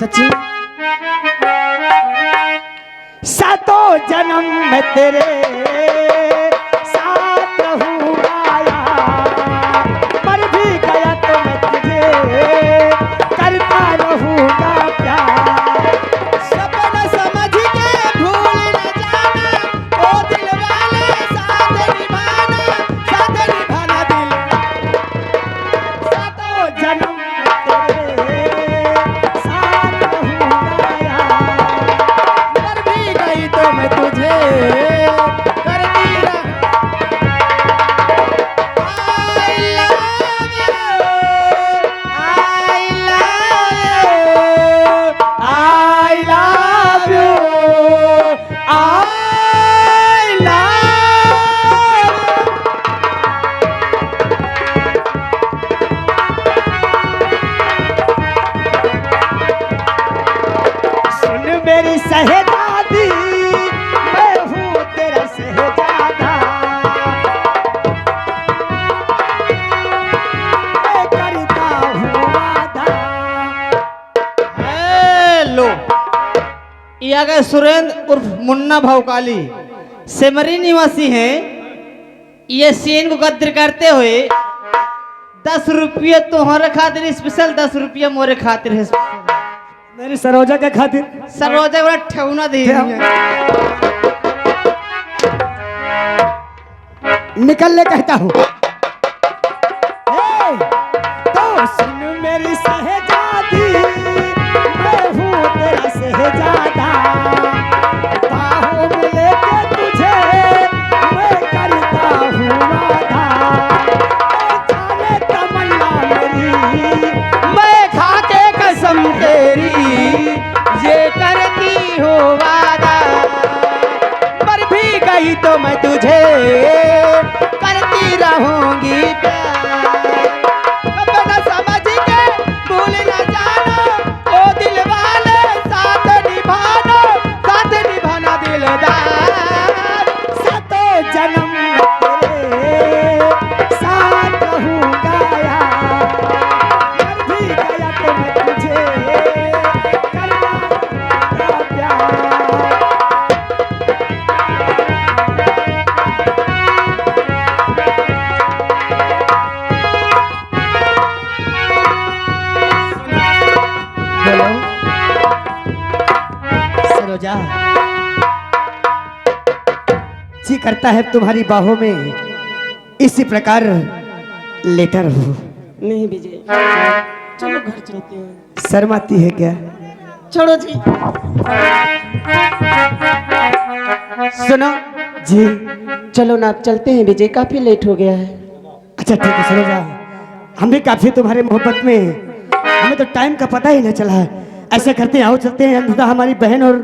सच्ची सातों जन्म में तेरे साथ रहूंगा यार, मर भी गया तो मैं तुझे करता रहूंगा प्यार। सपना समझ के भूल न जाना, ओ दिल वाले साथ निभाना दिल। सातों जन्म में तेरे साथ रहूंगा यार, मर भी गई तो मैं तुझे करती I love you, I love you। सुन मेरी शहजादी, मैं हूँ तेरा शहजादा, मैं करता हूँ वादा। हेलो, ये आ गए सुरेंद्र उर्फ मुन्ना भावकाली, सेमरी निवासी हैं। ये सीन को गद्र करते हुए 10 रुपये तुम्हारे खातिर स्पेशल, 10 रुपये मोरे खातिर है स्पेशल। मेरी सरोजा के खातिर सरोजा वाला ठेवना दे निकलने कहता हूँ। तो सुन मेरी शहजादी, मैं हूँ तेरा शहजादा, बाहों में लेके तुझे मैं करता हूँ वादा। जाने तमन्ना मेरी, मैं खाके कसम तेरी ये करती हो वादा, मर भी गई तो मैं तुझे करती रहूंगी प्यार। अपना समझ के भूल न जाना, ओ दिल वाले साथ निभाना दिलदार। सातों जन्म में तेरे साथ रहूंगा यार, मर भी गया तो मैं तुझे करना प्यार। बोलो सरोजा, जी करता है तुम्हारी बाहों में इसी प्रकार लेटा रहूं। नहीं विजय, चलो घर चलते हैं। शर्माती है क्या? छोड़ो जी। सुनो जी चलो ना, आप चलते हैं विजय, काफी लेट हो गया है। अच्छा ठीक है सरोजा, हम भी काफी तुम्हारे मोहब्बत में, हमें तो टाइम का पता ही नहीं चला है। ऐसा करते हैं, आओ चलते हैं, अंततः हमारी बहन और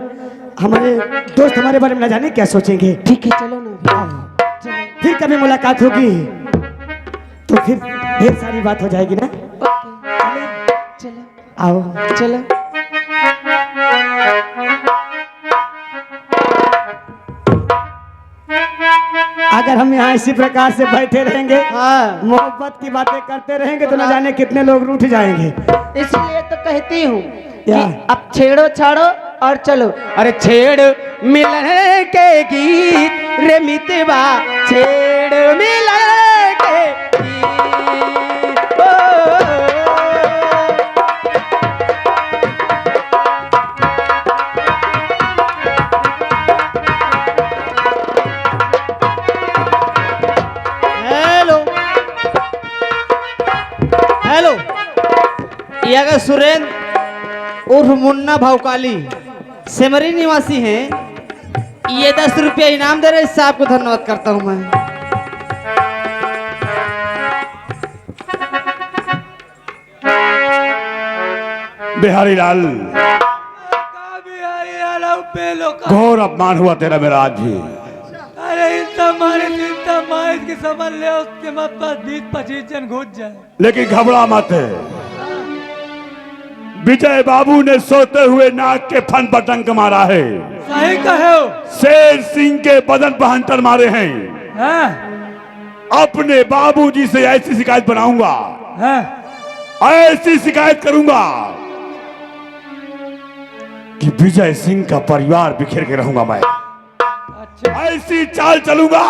हमारे दोस्त हमारे बारे में न जाने क्या सोचेंगे। ठीक है चलो ना। आओ, फिर कभी मुलाकात होगी तो फिर ढेर सारी बात हो जाएगी ना। चलो आओ चलो। अगर हम यहाँ इसी प्रकार से बैठे रहेंगे, हाँ, मोहब्बत की बातें करते रहेंगे तो न जाने कितने लोग रूठ जाएंगे। इसलिए तो कहती हूँ क्या? कि अब छेड़ो छाड़ो और चलो। अरे छेड़ मिलन के गीत रे मितवा, छेड़ मिलन के गीत। ओ, हेलो हेलो, ये आ गए सुरेंद्र उर्फ मुन्ना भावकाली, सेमरी निवासी हैं। ये 10 रुपया इनाम दे रहे, इससे आपको धन्यवाद करता हूं मैं। बिहारी लाल, घोर अपमान हुआ तेरा मेरा आज भी। अरे चिंता माइज की समझ ले, उसके मत पास 20-25 जन घुस जाए। लेकिन घबरा मत, विजय बाबू ने सोते हुए नाक के फन पर डंक मारा है। सही कहे हो। शेर सिंह के बदन पर हंटर मारे हैं। हाँ? अपने बाबूजी से ऐसी शिकायत बनाऊंगा, हाँ? ऐसी शिकायत करूंगा कि विजय सिंह का परिवार बिखेर के रहूंगा मैं। अच्छा ऐसी चाल चलूंगा,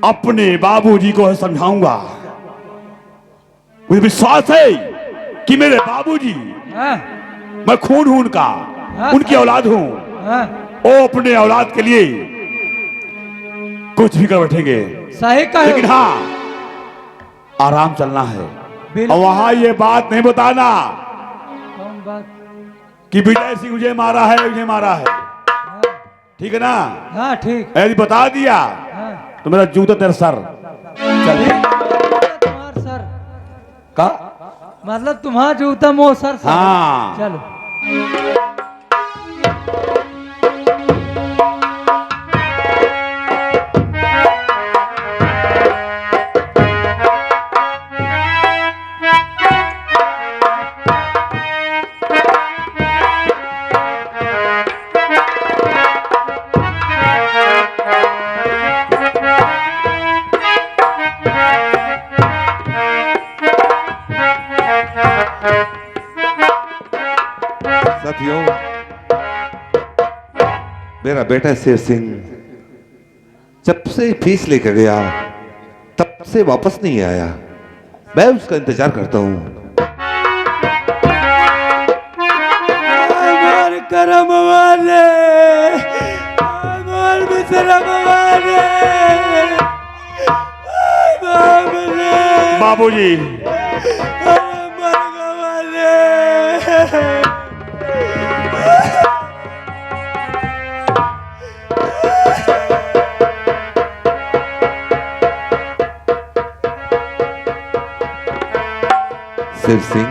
अपने बाबूजी को समझाऊंगा। मुझे विश्वास है कि मेरे बाबूजी, हाँ मैं खून हूं उनका, उनकी औलाद हूं, हाँ वो अपने औलाद के लिए कुछ भी कर बैठेंगे। सही कहो। लेकिन हाँ, आराम चलना है। बिल्कुल। और वहां ये बात नहीं बताना कौन बात? कि विजय सिंह मुझे मारा है, मुझे मारा है। हाँ, ठीक है ना? हाँ ठीक। यदि बता दिया हाँ तो मेरा जूता तेरा सर चल तुम्हार सर का। मतलब तुम्हारा जूता मोह सर से। हाँ। चलो। साथियों, मेरा बेटा शेर सिंह जब से फीस लेकर गया तब से वापस नहीं आया। मैं उसका इंतजार करता हूं। मोर करम वाले, मोर बिसरम वाले, बाप रे, बाबूजी, मरग वाले। शेर सिंह,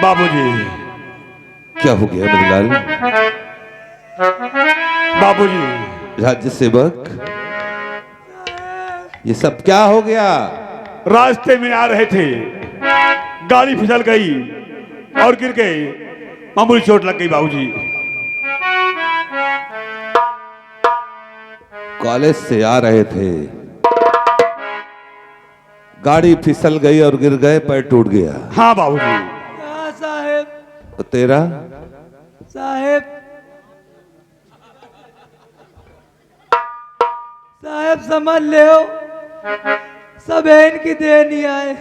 बाबूजी, क्या हो गया मेरे लाल? बाबूजी, राज्य सेवक, ये सब क्या हो गया? रास्ते में आ रहे थे, गाड़ी फिसल गई और गिर गए, मामूली चोट लग गई। बाबूजी, कॉलेज से आ रहे थे, गाड़ी फिसल गई और गिर गए, पैर टूट गया। हाँ बाबूजी। हाँ साहेब, तो तेरा साहेब, साहेब समझ ले हो, सब इनकी देन ही आए।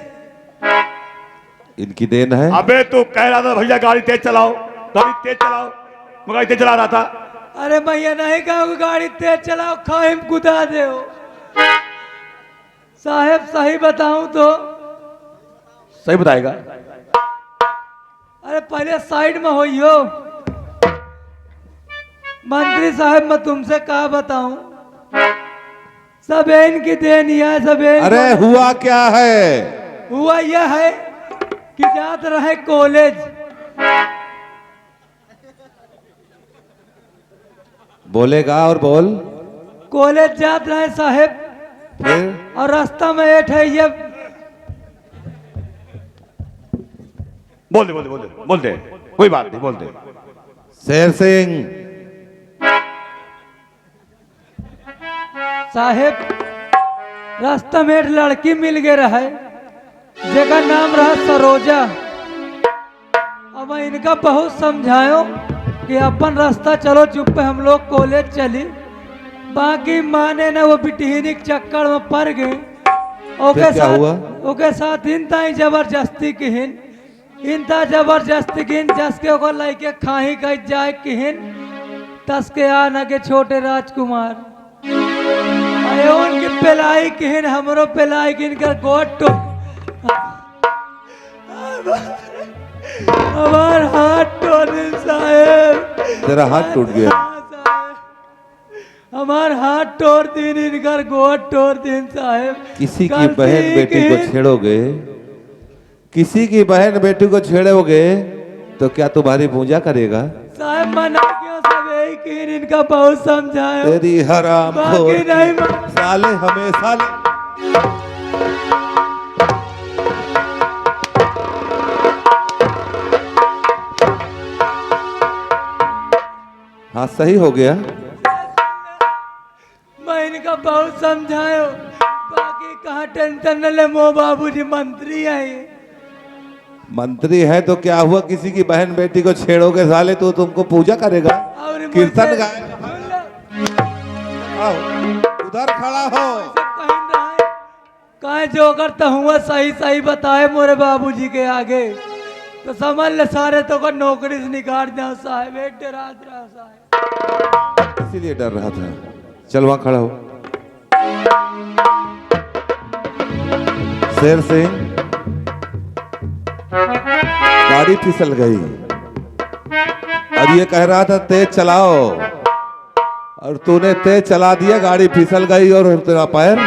इनकी देन है? अबे तू कह रहा था भैया गाड़ी तेज चलाओ, गाड़ी तेज चलाओ, मैं गाड़ी तेज चला रहा था। अरे भैया नहीं कहा कि गाड़ी तेज चलाओ, खाइम कुदा दे हो। साहेब सही बताऊं तो, सही बताएगा? अरे पहले साइड में होइयो। मंत्री साहब मैं तुमसे क्या बताऊं, सब इनकी देन ही है, सब अरे हुआ क्या है? हुआ यह है कि जात रहे कॉलेज, बोलेगा और बोल। कॉलेज जात रहे साहेब, फिर और रास्ता में एक है ये, बोल दे बोल दे बोल दे बोल दे, कोई बात नहीं, बोल दे। शेर सिंह, साहेब रास्ता में एक लड़की मिल गए रहे, जेका नाम रहा सरोजा। अब मैं इनका बहुत समझायो कि अपन रास्ता चलो, चुप पे हम लोग कॉलेज चली। बाकी माने ना, वो बिटहीनी के चक्कर में पड़ गए। ओके क्या हुआ? ओके साथ इनता ही जबरदस्ती किहिन, इनता जबरदस्ती किहिन, जस के ओकर लाइके खाही कह जाए किहिन, तस के आना के छोटे राजकुमार आयो उनकी पेलाई किहिन, हमरो पेलाई किन कर गोट तो हमार हाथ तोड़ दिन साहेब, तेरा हाथ टूट गया। हमार हाथ तोड़ दिन, इनकर गोट तोड़ दिन साहेब। किसी की बहन बेटी को छेड़ोगे, किसी की बहन बेटी को छेड़ोगे तो क्या तुम्हारी पूजा करेगा? साहब मना क्यों, सब यही किन, इनका बहुत समझाए। तेरी हराम बाकी नहीं साले हमेशा हाँ सही हो गया। मैं इनका बहुत समझायो, बाकी कहाँ टेंशन न ले, मो बाबूजी मंत्री आई। मंत्री है तो क्या हुआ, किसी की बहन बेटी को छेड़ोगे साले तो तुमको पूजा करेगा, और कीर्तन मुझसे- गाएगा। आओ, उधर खड़ा हो। कहीं जो करता हुआ सही सही बताए मोरे बाबूजी के आगे तो समझ ले सारे तो को नौकरी से निकाल दे साहब। डरात रहा साहब। इसीलिए डर रहा था। चल वहां खड़ा हो। शेर सिंह, गाड़ी फिसल गई और ये कह रहा था तेज चलाओ, और तूने तेज चला दिया, गाड़ी फिसल गई और तेरा पैर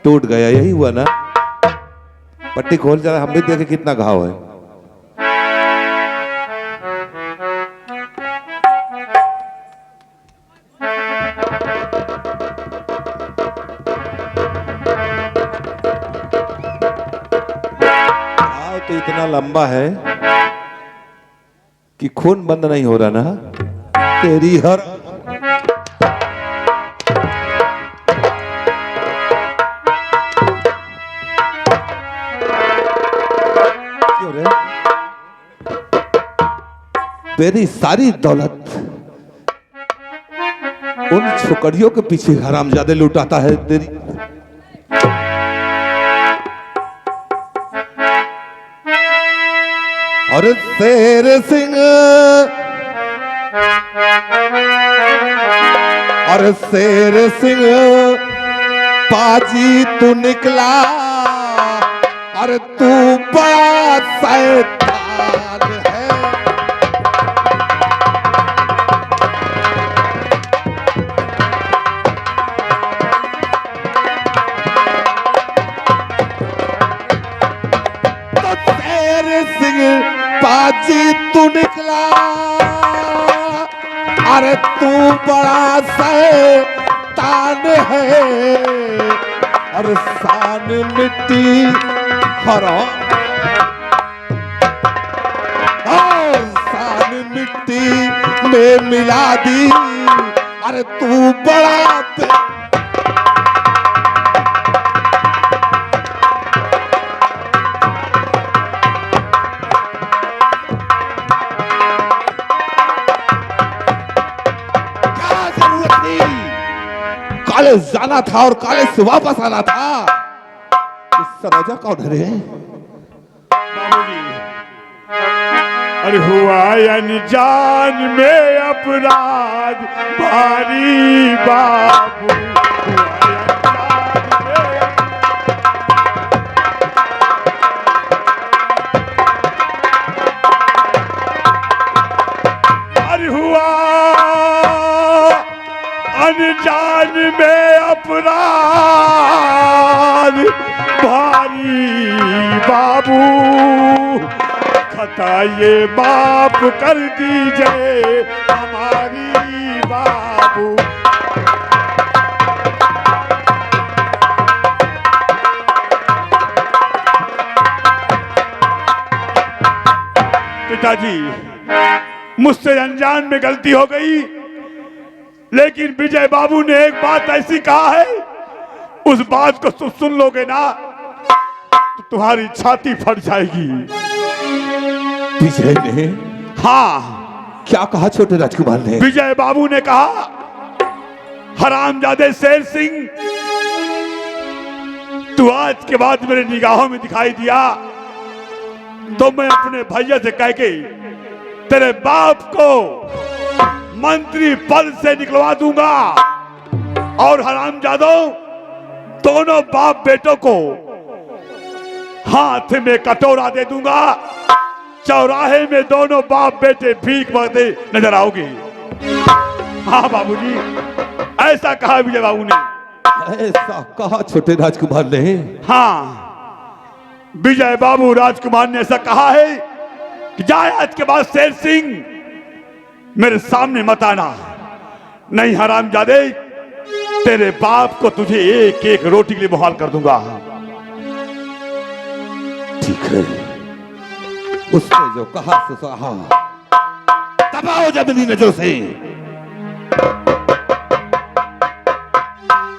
टूट गया। यही हुआ ना? पट्टी खोल जरा, हम भी देखे कितना घाव है। घाव तो इतना लंबा है कि खून बंद नहीं हो रहा ना तेरी हर। क्यों रे? मेरी सारी दौलत उन छोकरियों के पीछे हरामजादे लुटाता है तेरी। और शेर सिंह, और शेर सिंह पाजी तू निकला, और तू बड़ा शैतान है। तो शेर सिंह पाजी तू निकला, अरे तू बड़ा शैतान है। और शान मिट्टी हराम, और शान मिट्टी में मिला दी, अरे तू बड़ा कॉलेज जाना था और कॉलेज से वापस आना था। इस सरोजा कौन है रे? बाबूजी, अरे हुआ अनजान में अपराध भारी बाबू, हुआ अनजान में अरे हुआ अनजान में अपराध भारी बाबू, खता ये माफ कर दीजिए हमारी बाबू। पिताजी, मुझसे अनजान में गलती हो गई, लेकिन विजय बाबू ने एक बात ऐसी कहा है, उस बात को सुन लोगे ना तो तुम्हारी छाती फट जाएगी। विजय ने? हाँ, क्या कहा छोटे राजकुमार ने? विजय बाबू ने कहा, हरामजादे शेर सिंह, तू आज के बाद मेरे निगाहों में दिखाई दिया तो मैं अपने भैया से कह के तेरे बाप को मंत्री पद से निकलवा दूंगा, और हरामजादों दोनों बाप बेटों को हाथ में कटोरा दे दूंगा, चौराहे में दोनों बाप बेटे भीख मांगते नजर आओगे। हाँ बाबूजी, ऐसा कहा विजय बाबू ने। ऐसा कहा छोटे राजकुमार ने? हाँ, विजय बाबू राजकुमार ने ऐसा कहा है कि जाए आज के बाद शेर सिंह मेरे सामने मत आना, नहीं हरामजादे तेरे बाप को तुझे एक एक रोटी के लिए मुहाल कर दूंगा। ठीक है, उसने जो कहा सो कहा। दबाओ जमीनी नजरों से।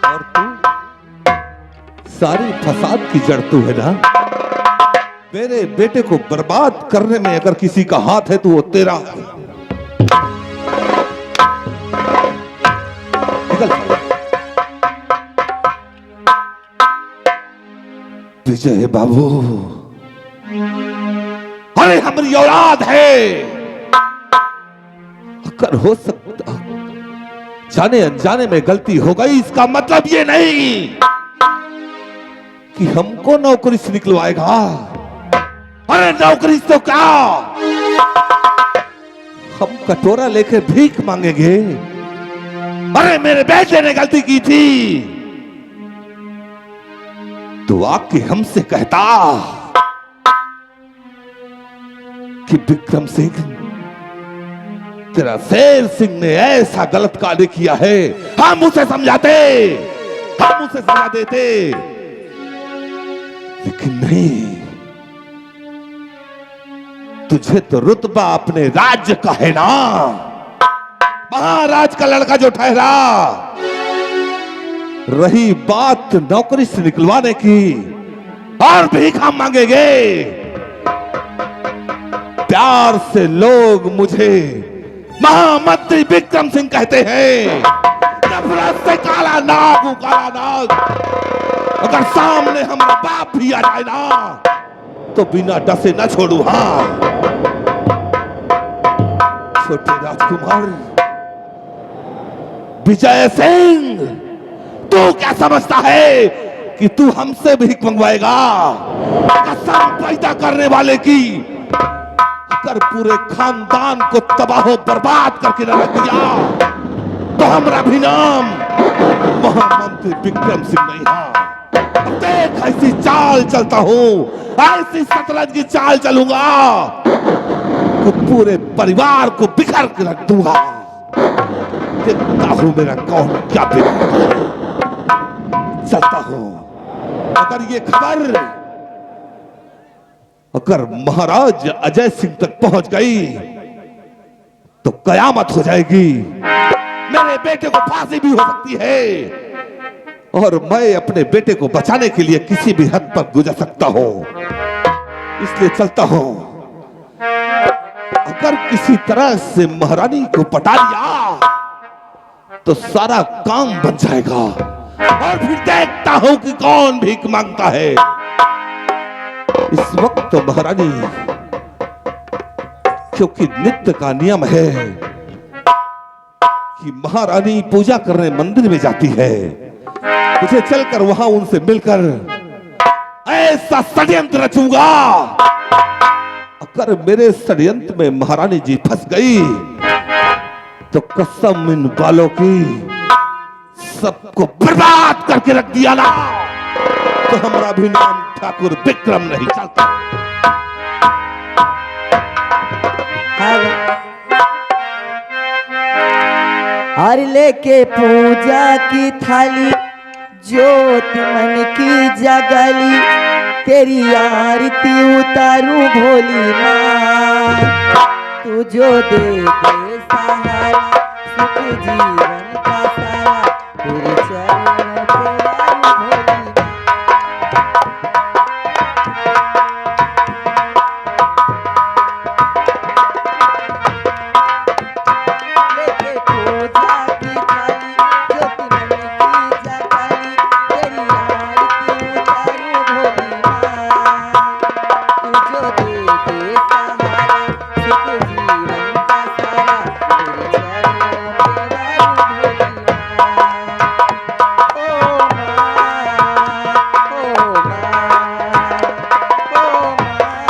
और तू सारी फसाद की जड़ तू है ना? मेरे बेटे को बर्बाद करने में अगर किसी का हाथ है तो वो तेरा है। निकल। विजय बाबू, अरे हमारी औलाद है, अगर हो सकता जाने अनजाने में गलती हो गई, इसका मतलब ये नहीं कि हमको नौकरी से निकलवाएगा। अरे नौकरी तो क्या, हम कटोरा लेकर भीख मांगेंगे। अरे मेरे बेटे ने गलती की थी तो आके हमसे कहता कि विक्रम सिंह, तेरा शेर सिंह ने ऐसा गलत कार्य किया है, हम उसे समझाते, हम उसे सजा देते, लेकिन नहीं, तुझे तो रुतबा अपने राज्य का है ना, महाराज का लड़का जो ठहरा। रही बात नौकरी से निकलवाने की, और भीख हम मांगेंगे। प्यार से लोग मुझे महामंत्री विक्रम सिंह कहते हैं, नफरत से काला नाग हूं, काला नाग। अगर सामने हमारा बाप भी आ जाए ना तो बिना डसे न छोड़ू। हाँ छोटे राजकुमार विजय सिंह, तू क्या समझता है कि तू हमसे भीख मंगवाएगा? कसम पैदा करने वाले की, अगर पूरे खानदान को तबाह बर्बाद करके न रख दिया तो हमारा भी नाम महामंत्री विक्रम सिंह नहीं। हाँ देख, ऐसी चाल चलता हूं, ऐसी शतरंज की चाल चलूंगा कि पूरे परिवार को बिखर के रख दूंगा। देखता हूं मेरा कौन क्या बिगड़ता है। चलता हूं। अगर ये खबर अगर महाराज अजय सिंह तक पहुंच गई तो कयामत हो जाएगी। मेरे बेटे को फांसी भी हो सकती है और मैं अपने बेटे को बचाने के लिए किसी भी हद पर गुजर सकता हूं। इसलिए चलता हूं। अगर किसी तरह से महारानी को पटा लिया तो सारा काम बन जाएगा और फिर देखता हूं कि कौन भीख मांगता है। इस वक्त तो महारानी, क्योंकि नित्य का नियम है कि महारानी पूजा करने मंदिर में जाती है, मुझे चलकर वहां उनसे मिलकर ऐसा षड्यंत्र रचूंगा। अगर मेरे षड्यंत्र में महारानी जी फंस गई तो कसम इन बालों की, सबको बर्बाद करके रख दिया ना तो हमारा भी नाम ठाकुर विक्रम नहीं चलता। हर लेके पूजा की थाली, ज्योत मन की जगली, तेरी आरती उतारूं भोली माँ। तू जो दे दे सहारा, सुख जीवन का सारा, तेरे चरण पे वारूं भोली माँ। लेके पूजा की थाली, ज्योति मन की जगली, तेरी आरती उतारूं भोली माँ। तू जो दे दे सहारा, सुख जीवन का सारा, तेरे चरण पे वारूं भोली माँ। ओ माँ, ओ माँ, ओ माँ, ओ माँ।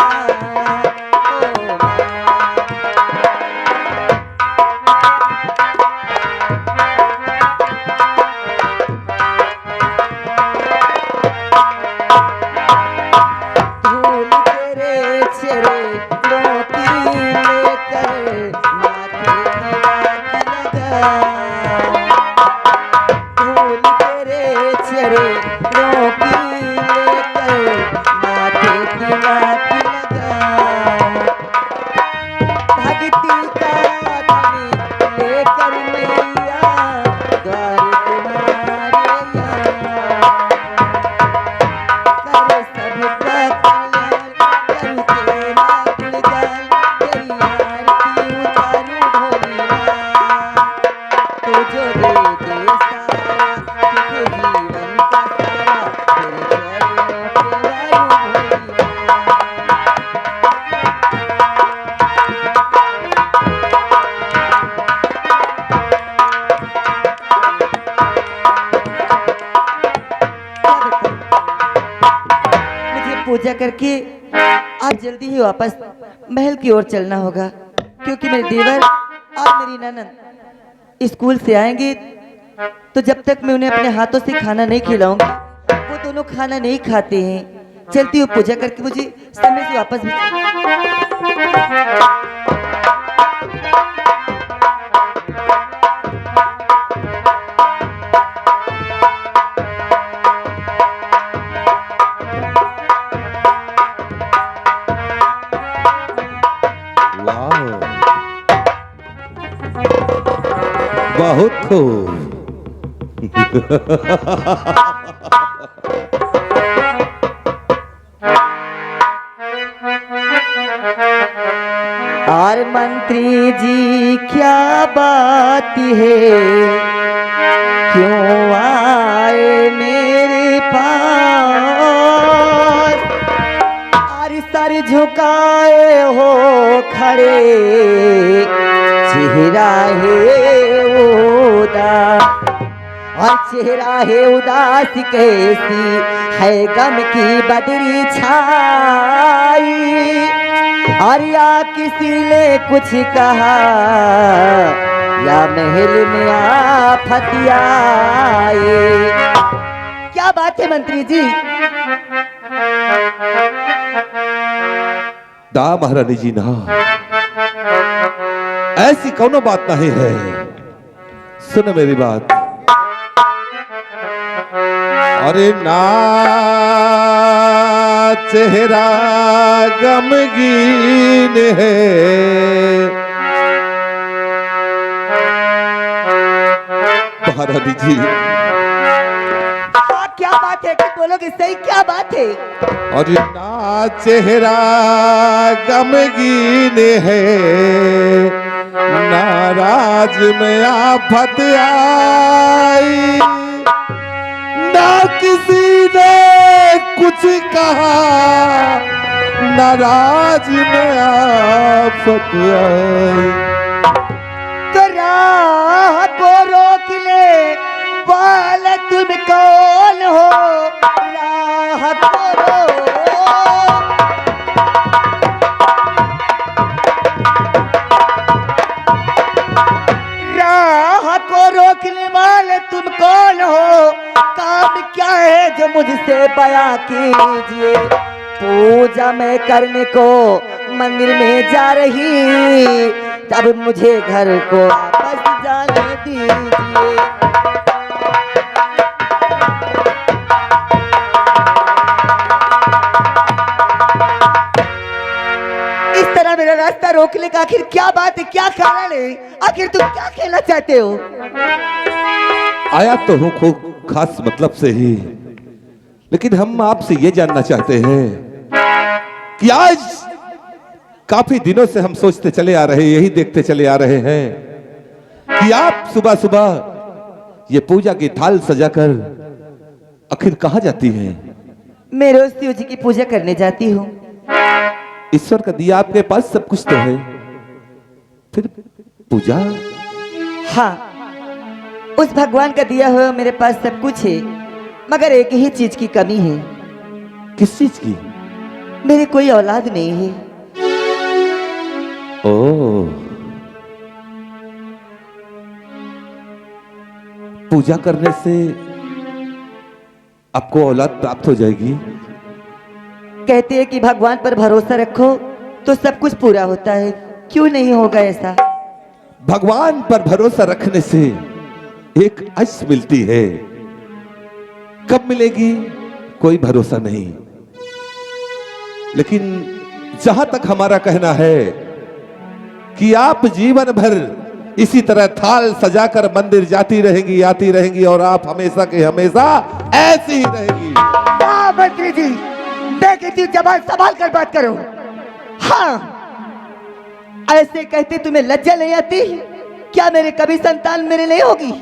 धूल तेरे चेहरे रोटी लेकर माथे तिलक लगा। धूल तेरे चेहरे रोटी लेकर माथे तिलक लगा। भक्ति का धनी लेकर मैया द्वार तुम्हारे यहाँ। करे सबका कल्याण, पूजा करके आप जल्दी ही वापस महल की ओर चलना होगा, क्योंकि मेरे देवर और मेरी ननद स्कूल से आएंगे, तो जब तक मैं उन्हें अपने हाथों से खाना नहीं खिलाऊंगी वो दोनों खाना नहीं खाते हैं। चलती हूँ पूजा करके, मुझे समय से वापस भी वाह, बहुत खूब। और मंत्री जी क्या बात है, क्यों आए मेरे पास, और सर झुकाए हो खड़े, चेहरा है उदास, और चेहरा है उदास कैसी है गम की बदरी छाई, और या किसी ने कुछ कहा या महल में आफत आए। क्या बात है मंत्री जी? ना महारानी जी ना, ऐसी कौनो बात नहीं है। सुनो मेरी बात। अरे ना चेहरा गमगीन है, महारानी जी। क्या बात है? कुछ बोलोगे सही, क्या बात है? और ना चेहरा गमगीन है, नाराज में आफत आई, ना किसी ने कुछ कहा, नाराज में आफत आई। तो राह को रोक ले बाल, तुम कौन हो? राह को रोकने वाले तुम कौन हो? काम क्या है जो मुझसे बयां कीजिए। पूजा मैं करने को मंदिर में जा रही, तब मुझे घर को वापस जाने दीजिए। इस तरह मेरा रास्ता रोकने का आखिर क्या बात है, क्या कारण है? आखिर तुम क्या कहना चाहते हो? आया तो हूं खूब खास मतलब से ही, लेकिन हम आपसे ये जानना चाहते हैं कि आज काफी दिनों से हम सोचते चले आ रहे, यही देखते चले आ रहे हैं कि आप सुबह सुबह ये पूजा की थाल सजाकर आखिर कहां जाती हैं? मैं रोज शिव जी की पूजा करने जाती हूँ। ईश्वर का दिया आपके पास सब कुछ तो है, फिर पूजा? हाँ, उस भगवान का दिया हुआ मेरे पास सब कुछ है, मगर एक ही चीज की कमी है। किस चीज की? मेरी कोई औलाद नहीं है। ओ, पूजा करने से आपको औलाद प्राप्त हो जाएगी। कहते हैं कि भगवान पर भरोसा रखो तो सब कुछ पूरा होता है, क्यों नहीं होगा ऐसा? भगवान पर भरोसा रखने से एक आश मिलती है, कब मिलेगी कोई भरोसा नहीं, लेकिन जहां तक हमारा कहना है कि आप जीवन भर इसी तरह थाल सजाकर मंदिर जाती रहेंगी, आती रहेंगी, और आप हमेशा के हमेशा ऐसी ही रहेंगी। मंत्री जी, देखिए जबान संभाल कर बात करो। हाँ, ऐसे कहते तुम्हें लज्जा नहीं आती? क्या मेरे कभी संतान मेरे नहीं होगी?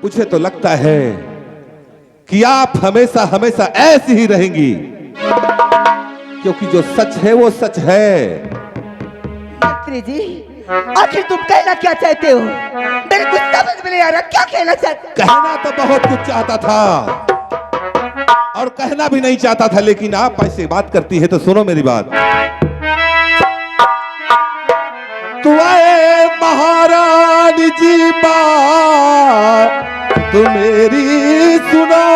मुझे तो लगता है कि आप हमेशा हमेशा ऐसी ही रहेंगी, क्योंकि जो सच है वो सच है। मंत्री जी, आखिर तुम कहना क्या चाहते हो? मेरे कुछ समझ में नहीं आ रहा, क्या कहना चाहते? कहना तो बहुत कुछ चाहता था, और कहना भी नहीं चाहता था, लेकिन आप ऐसे बात करती है तो सुनो मेरी बात। तू आए महारानी जी बात तू मेरी सुनो,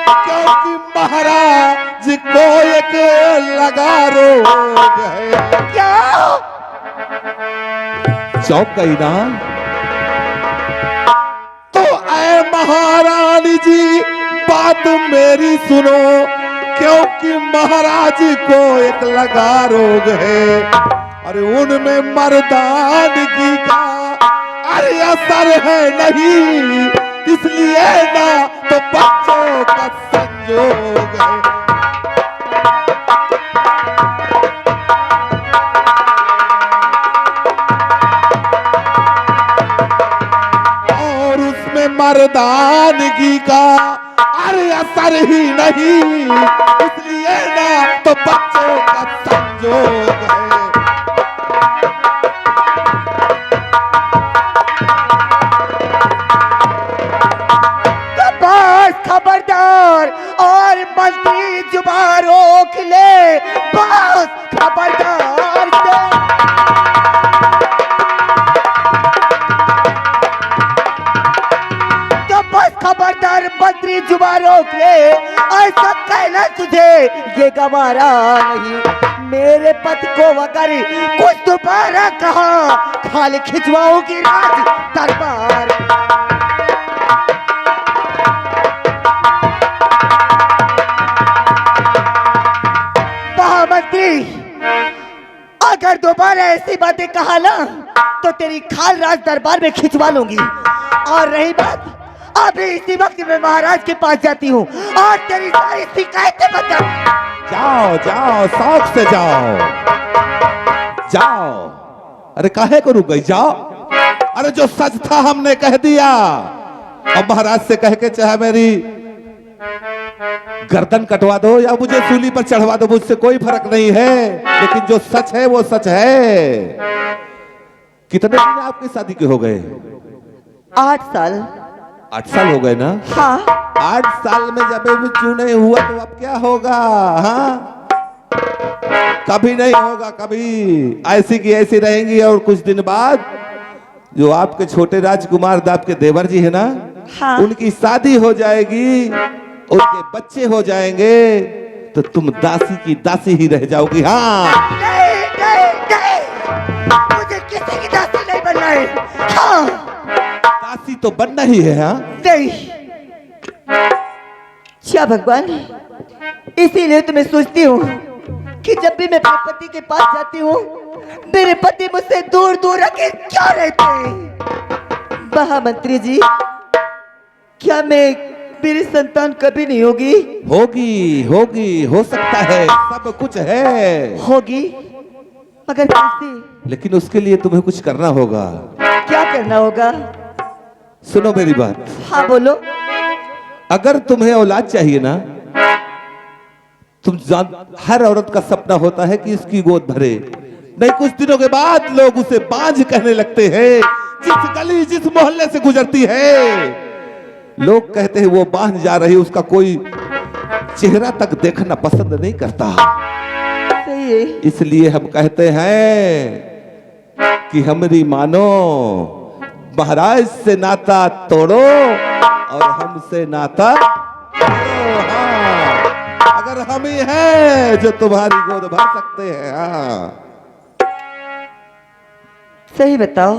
क्योंकि महाराज को एक लगा रोग है। क्या? चौंक गई ना? तो ऐ महारानी जी बात मेरी सुनो, क्योंकि महाराज को एक लगा रोग है। अरे उनमें मर्दानगी का अरे असर है नहीं, इसलिए ना तो बच्चों का संजोग है। और उसमें मर्दानगी का अरे असर ही नहीं, इसलिए ना तो बच्चों का संजोग है। खबरदार और मंत्री जुबान रोक ले, बस खबरदार से। तो बस खबरदार मंत्री जुबान रोक ले, ऐसा कहना तुझे ये गवारा नहीं। मेरे पति को अगर कुछ दोबारा कहा, खाली खिंचवाओगी राज दरबार। महामंत्री, अगर दोबारा ऐसी बातें कहा ना तो तेरी खाल राज दरबार में खिंचवा लूंगी। और रही बात, अभी इसी वक्त मैं महाराज के पास जाती हूँ और तेरी सारी शिकायतें बता। जाओ जाओ, शौक से जाओ जाओ। अरे काहे को रुक गई? जाओ। अरे जो सच था हमने कह दिया। अब महाराज से कह के चाहे मेरी गर्दन कटवा दो या मुझे सूली पर चढ़वा दो, मुझसे कोई फर्क नहीं है, लेकिन जो सच है वो सच है। कितने दिन आपकी शादी के हो गए? 8 साल। 8 साल हो गए ना? हाँ। 8 साल में जब भी क्यों नहीं हुआ तो अब क्या होगा? हाँ, कभी नहीं होगा, कभी ऐसी की ऐसी रहेंगी। और कुछ दिन बाद जो आपके छोटे राजकुमार आपके देवर जी है ना, हाँ। उनकी शादी हो जाएगी, उनके बच्चे हो जाएंगे, तो तुम दासी की दासी ही रह जाओगी। हाँ, नहीं, नहीं, नहीं। मुझे किसी की दासी नहीं बनना है। हाँ। दासी तो बनना ही है। हाँ, नहीं। क्या भगवान, इसीलिए तो मैं सोचती हूँ कि जब भी मैं अपने पति के पास जाती हूँ, मेरे पति मुझसे दूर दूर रखे क्यों रहते हैं? महामंत्री जी, क्या मेरी संतान कभी नहीं होगी? होगी होगी, हो सकता है, सब कुछ है। होगी, मगर कैसे? लेकिन उसके लिए तुम्हें कुछ करना होगा। क्या करना होगा? सुनो मेरी बात। हाँ बोलो। अगर तुम्हें औलाद चाहिए ना, हर औरत का सपना होता है कि इसकी गोद भरे। नहीं, कुछ दिनों के बाद लोग उसे बांझ कहने लगते हैं। जिस गली जिस मोहल्ले से गुजरती है, लोग कहते हैं वो बांझ जा रही, उसका कोई चेहरा तक देखना पसंद नहीं करता। सही है। इसलिए हम कहते हैं कि हमारी मानो, महाराज से नाता तोड़ो और हमसे नाता जोड़ो। हाँ, अगर हम ही हैं जो तुम्हारी गोद भर सकते हैं। हाँ, सही बताओ।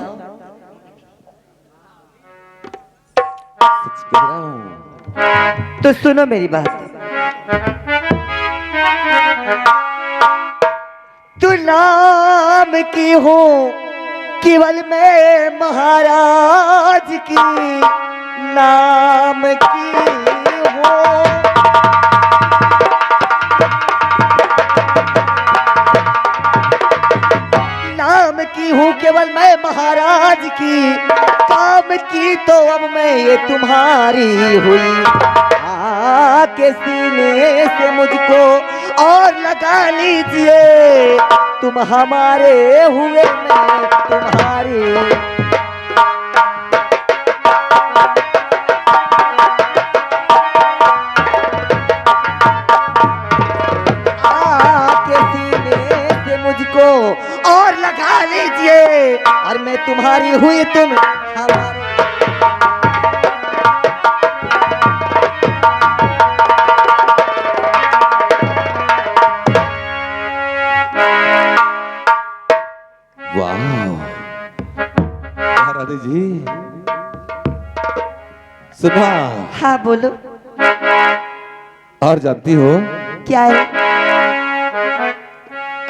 सच कह रहा हूं। तो सुनो मेरी बात। तू नाम की हो केवल मैं महाराज की, नाम की हो। नाम की हूँ केवल मैं महाराज की, काम की तो अब मैं ये तुम्हारी हुई। आके सीने से मुझको और लगा लीजिए, तुम हमारे हुए मैं तुम्हारी। मैं तुम्हारी हुई तुम हमारे। वाह महारानी जी, सुना? हाँ बोलो, और जानती हो क्या है?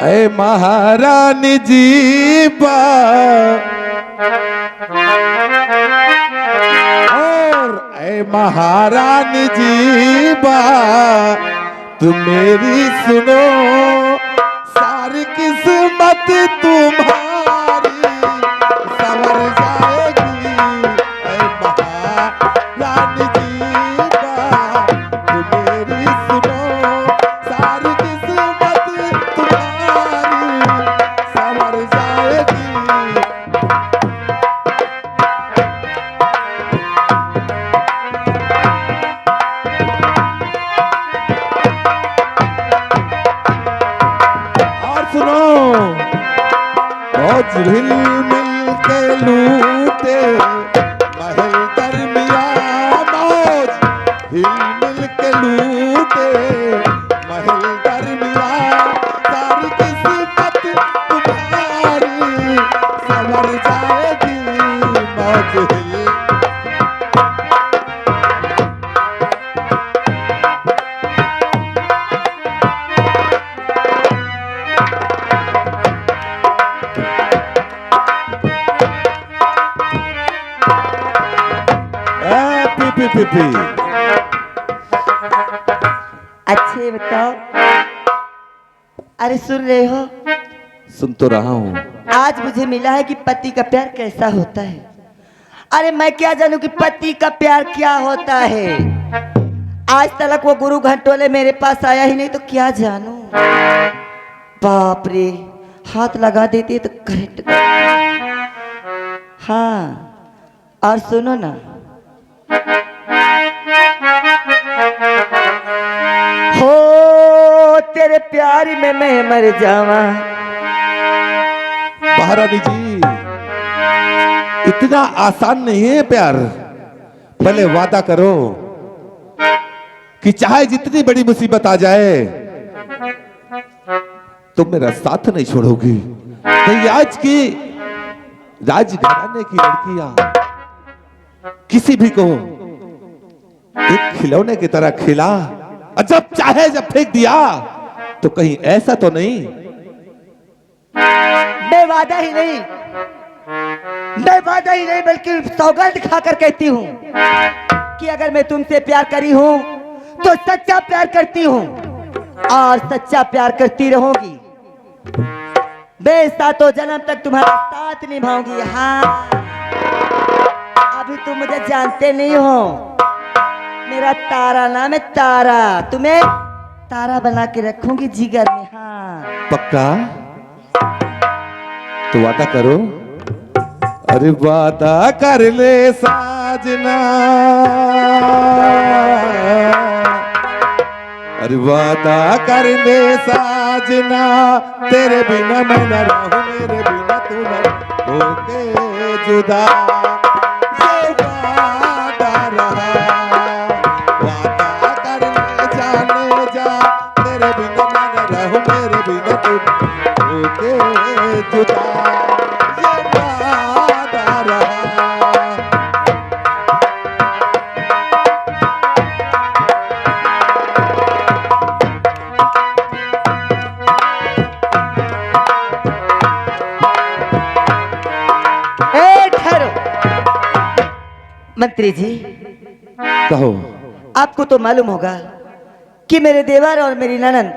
ऐ महारानी जी बा, और ऐ महारानी जी बा, तुम मेरी सुनो, सारी किस्मत तुम्हारी संवर जाएगी। ऐ महारानी जी बा, तुम मेरी सुनो, सारी किस्मत तुम्हारी संवर जाएगी। और सुनो, मौज हिल मिल के लूटे महल दरमिया, मौज हिल मिल के लूटे महल दरमिया, सारी किस्मत तुम्हारी संवर जाएगी। मौज हिल पी। अच्छे बताओ, अरे सुन रहे हो? सुन तो रहा हूँ। आज मुझे मिला है कि पति का प्यार कैसा होता है। अरे मैं क्या जानूं कि पति का प्यार क्या होता है। आज तक वो गुरु घंटोले मेरे पास आया ही नहीं तो क्या जानूं। बाप रे, हाथ लगा देती तो करंट। हाँ, और सुनो ना, हो तेरे प्यार में मैं मर जावा। महारानी जी, इतना आसान नहीं है प्यार। पहले वादा करो कि चाहे जितनी बड़ी मुसीबत आ जाए तुम मेरा साथ नहीं छोड़ोगी। नहीं, आज की राजघराने की लड़कियां किसी भी को एक खिलौने की तरह खिला और जब चाहे जब फेंक दिया, तो कहीं ऐसा तो नहीं? मैं वादा ही नहीं, मैं वादा ही नहीं बल्कि सौगंध खाकर कहती हूँ कि अगर मैं तुमसे प्यार करी हूँ तो सच्चा प्यार करती हूँ और सच्चा प्यार करती रहूंगी। मैं सातों जन्म तक तुम्हारा साथ निभाऊंगी। हाँ, अभी तुम मुझे जानते नहीं हो। मेरा तारा नाम है तारा, तुम्हें तारा बना के रखूंगी जिगर में। हाँ पक्का? तो वादा करो। अरे वादा कर ले साजना, अरे वादा कर ले साजना, तेरे बिना मैं न रहूं, मेरे बिना तू न होके जुदा। ये वादा रहा, वादा कर ले जाने जा, तेरे बिना मैं न रहूं, मेरे बिना तू होके जुदा। ये वादा रहा। मंत्री जी, कहो। आपको तो मालूम होगा कि मेरे देवर और मेरी ननद